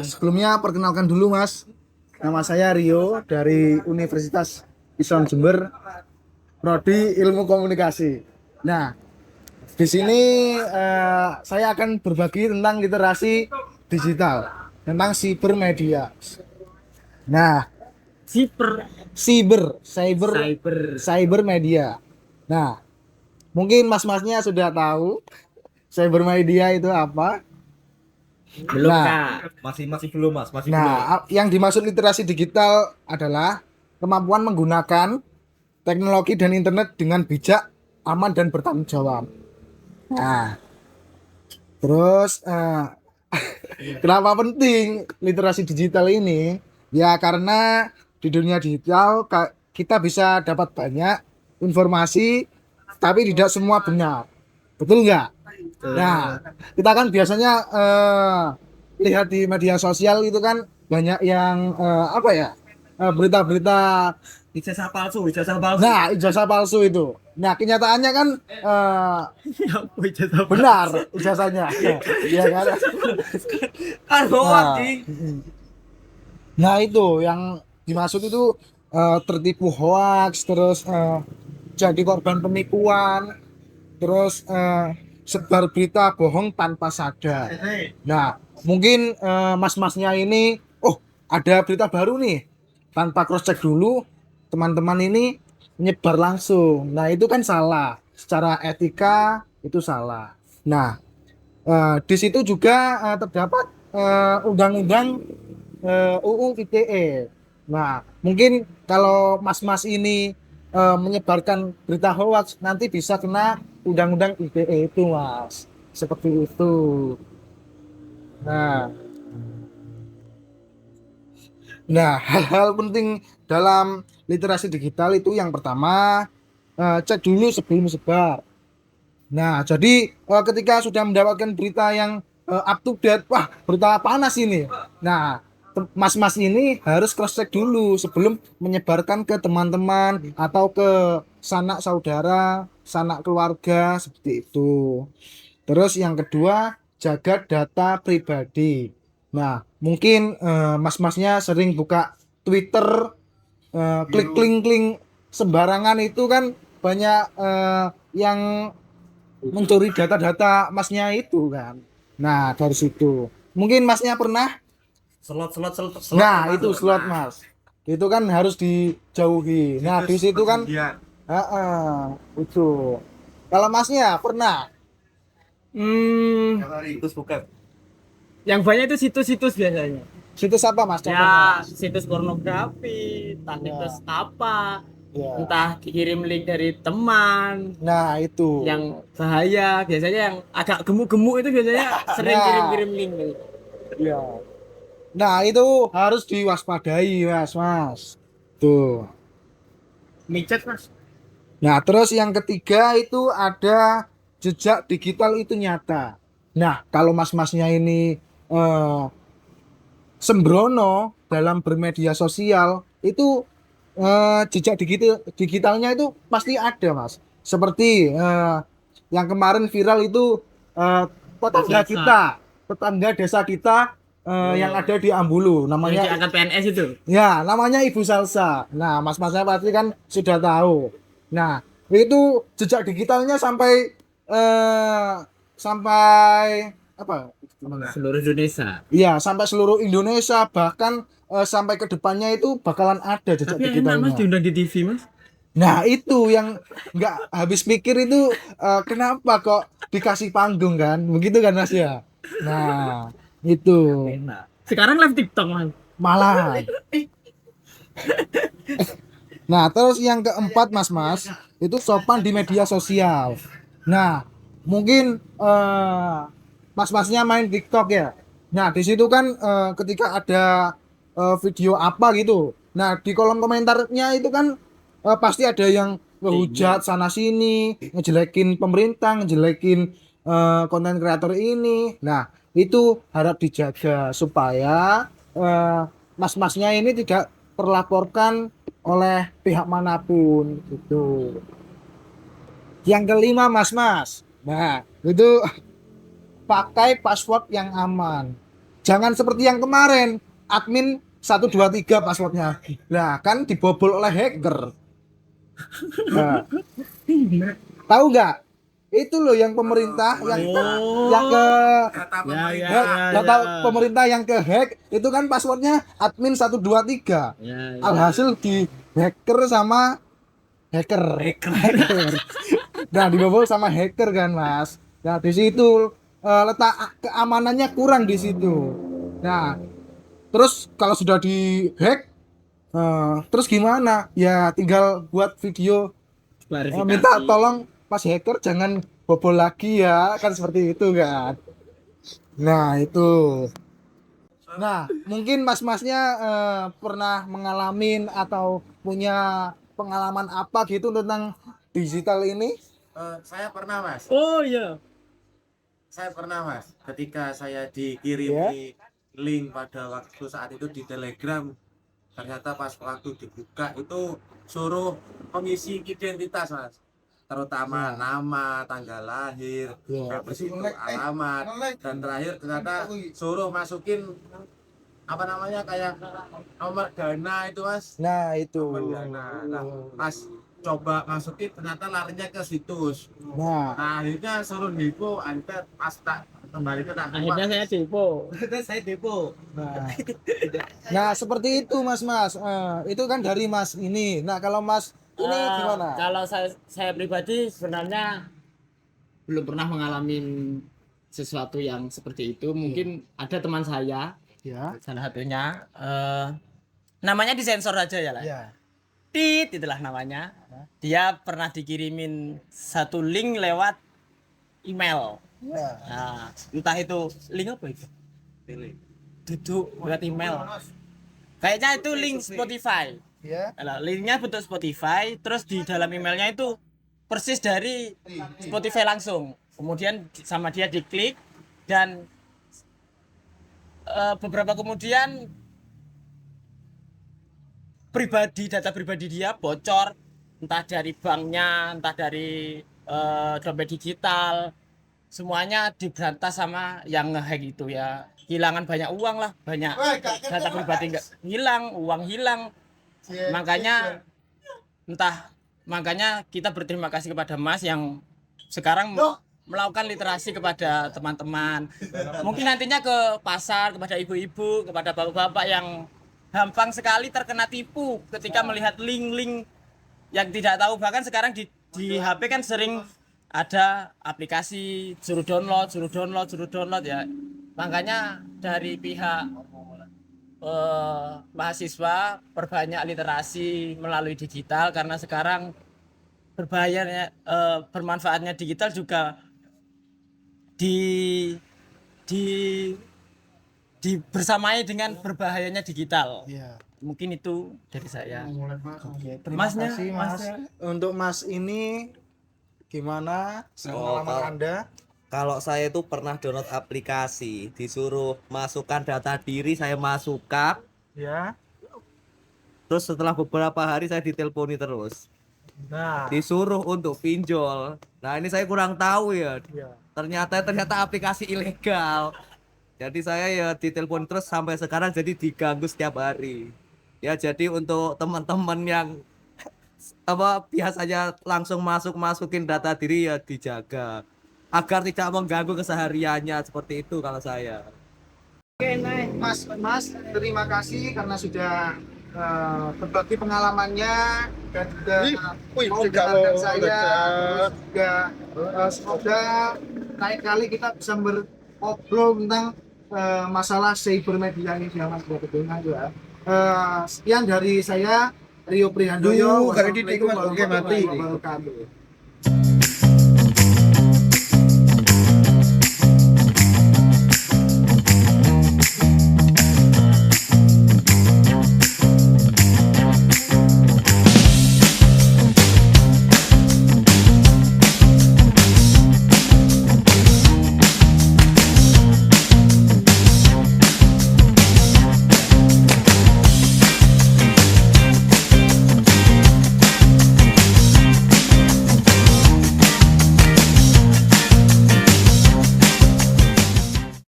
Sebelumnya perkenalkan dulu Mas, nama saya Rio dari Universitas Islam Jember, Prodi Ilmu Komunikasi. Nah, di sini saya akan berbagi tentang literasi digital, tentang sibermedia. Nah, Siper, cyber. cyber media. Nah, mungkin mas-masnya sudah tahu cyber media itu apa. belum Nah, kak. Masih masih belum Mas, masih belum. Nah, yang dimaksud literasi digital adalah kemampuan menggunakan teknologi dan internet dengan bijak, aman dan bertanggung jawab. Nah, terus kenapa penting literasi digital ini? Ya karena di dunia digital kita bisa dapat banyak informasi, tapi tidak semua benar. Betul nggak? Nah, kita kan biasanya lihat di media sosial itu kan banyak yang apa ya? Berita-berita. Ijazah palsu, ijazah palsu. Nah, ijazah palsu itu. Nah, kenyataannya kan Apa ijazah palsu? benar ijazahnya. Iya kan? Kan hoax, Nah, Ji. nah itu yang dimaksud itu tertipu hoax, terus jadi korban penipuan, terus sebar berita bohong tanpa sadar. Nah, mungkin mas-masnya ini, oh ada berita baru nih, tanpa cross check dulu, teman-teman ini nyebar langsung. Nah, itu kan salah, secara etika itu salah. Nah, di situ juga terdapat undang-undang UU ITE. Nah, mungkin kalau mas-mas ini menyebarkan berita hoax nanti bisa kena undang-undang ITE itu, Mas. Seperti itu. Nah, hal-hal penting dalam literasi digital itu yang pertama cek dulu sebelum sebar. Nah, jadi ketika sudah mendapatkan berita yang up to date, wah berita panas ini. Nah, mas-mas ini harus cross check dulu sebelum menyebarkan ke teman-teman atau ke sanak saudara, sanak keluarga seperti itu. Terus yang kedua, jaga data pribadi. Nah, mungkin mas-masnya sering buka Twitter, klik link-link sembarangan itu kan banyak yang mencuri data-data masnya itu kan. Nah, dari situ. Mungkin masnya pernah. Slot Nah, itu termasuk. slot mas. Itu kan harus dijauhi. Nah, di situ kan. Itu. Kalau masnya pernah. Hmm, Situs bukan. yang banyak itu situs-situs biasanya. Situs apa mas? Ya, Contohnya. situs pornografi, entah situs Ya, apa, ya. entah dikirim link dari teman Nah, itu. yang bahaya. Biasanya yang agak gemuk-gemuk itu biasanya sering Nah, kirim-kirim link gitu. ya. Nah, itu harus diwaspadai, mas, mas. Tuh. Micet mas. Nah, terus yang ketiga itu ada jejak digital itu nyata. Nah, kalau mas-masnya ini eh, sembrono dalam bermedia sosial, itu jejak digitalnya itu pasti ada, Mas. Seperti yang kemarin viral itu eh, tetangga Salsa. kita, tetangga desa kita yang Oh, ada di Ambulu, yang namanya diangkat PNS itu. ya, namanya Ibu Salsa. Nah, mas-masnya pasti kan sudah tahu. Nah, itu jejak digitalnya sampai eh sampai apa? Gimana? Seluruh Indonesia. Iya, sampai seluruh Indonesia bahkan sampai ke depannya itu bakalan ada jejak Tapi yang enak mas digitalnya. diundang di TV mas. Nah, itu yang nggak habis pikir itu kenapa kok dikasih panggung kan? Begitu kan Mas ya? Nah, itu Enak. Sekarang live TikTok mas. malahan. Nah, terus yang keempat Mas-mas, itu sopan di media sosial. Nah, mungkin mas-masnya main TikTok ya. Nah, di situ kan ketika ada video apa gitu. Nah, di kolom komentarnya itu kan pasti ada yang ngehujat sana sini, ngejelekin pemerintah, ngejelekin konten kreator ini. Nah, itu harap dijaga supaya mas-masnya ini tidak terlaporkan oleh pihak manapun gitu. Yang kelima mas-mas, nah itu pakai password yang aman. jangan seperti yang kemarin admin 123 passwordnya. Nah, kan dibobol oleh hacker. Nah, tahu nggak? Itu loh yang pemerintah yang ke Data Ya, pemerintah. data pemerintah yang ke hack itu kan passwordnya admin 123. Ya, ya. Alhasil di hacker sama hacker. Nah, dibobol sama hacker kan, Mas. Nah, di situ letak keamanannya kurang di situ. Nah, terus kalau sudah di hack terus gimana? Ya tinggal buat video Klarifikasi. minta tolong Mas hacker jangan bobol lagi ya, kan seperti itu kan. Nah, itu. Nah, mungkin mas-masnya pernah mengalami atau punya pengalaman apa gitu tentang digital ini? Saya pernah mas. Oh iya. Saya pernah mas. Ketika saya dikirimi link pada waktu saat itu di Telegram, ternyata pas waktu dibuka itu suruh mengisi identitas mas. Terutama nama, tanggal lahir, habis itu alamat, dan terakhir ternyata suruh masukin apa namanya kayak nomor dana itu mas. Nah, itu. Nomor dana. Nah, pas coba masukin ternyata larinya ke situs. Nah, Akhirnya suruh depo, akhirnya pas tak kembali ke tak Akhirnya saya depo. saya depo. nah, nah seperti itu mas. Itu kan dari mas ini. Nah, kalau mas ini gimana? Kalau saya pribadi sebenarnya belum pernah mengalami sesuatu yang seperti itu. Mungkin ada teman saya, Ya. salah satunya namanya disensor aja ya lah. Ya. Tit itulah namanya. Dia pernah dikirimin satu link lewat email. Nah, Nah, entah itu link apa itu? Duduk lewat email. Kayaknya itu link Spotify. ya. Nah, linknya bentuk Spotify, terus di dalam emailnya itu persis dari Spotify langsung. Kemudian sama dia diklik dan beberapa kemudian data pribadi dia bocor, entah dari banknya, entah dari dompet digital, semuanya diberantas sama yang ngehack itu ya. Hilangan banyak uang lah, banyak data pribadi nggak hilang, uang hilang. Makanya kita berterima kasih kepada Mas yang sekarang melakukan literasi kepada teman-teman. Mungkin nantinya ke pasar, kepada ibu-ibu, kepada bapak-bapak yang gampang sekali terkena tipu ketika melihat link-link yang tidak tahu. Bahkan sekarang di HP kan sering ada aplikasi suruh download ya. Makanya dari pihak mahasiswa perbanyak literasi melalui digital, karena sekarang berbahayanya bermanfaatnya digital juga bersamai dengan berbahayanya digital. Iya. Mungkin itu dari saya. Oke, terima kasih Mas. Untuk Mas ini gimana pengalaman Anda? Kalau saya itu pernah download aplikasi, disuruh masukkan data diri, saya masukkan. Ya. Terus setelah beberapa hari saya diteleponi terus. Nah, Disuruh untuk pinjol. Nah, ini saya kurang tahu ya. iya. Ternyata aplikasi ilegal. Jadi saya ya ditelepon terus sampai sekarang, jadi diganggu setiap hari. Ya, jadi untuk teman-teman yang biasanya langsung masukin data diri ya dijaga agar tidak mengganggu kesehariannya, seperti itu kalau saya. Oke, Mas, terima kasih karena sudah berbagi pengalamannya dan juga mau mendengarkan saya. Terus juga semoga lain kali kita bisa berobrol tentang masalah cybermedia ini zaman berikutnya ya. Sekian dari saya, Rio Prihandoyo. Wassalamualaikum warahmatullahi wabarakatuh.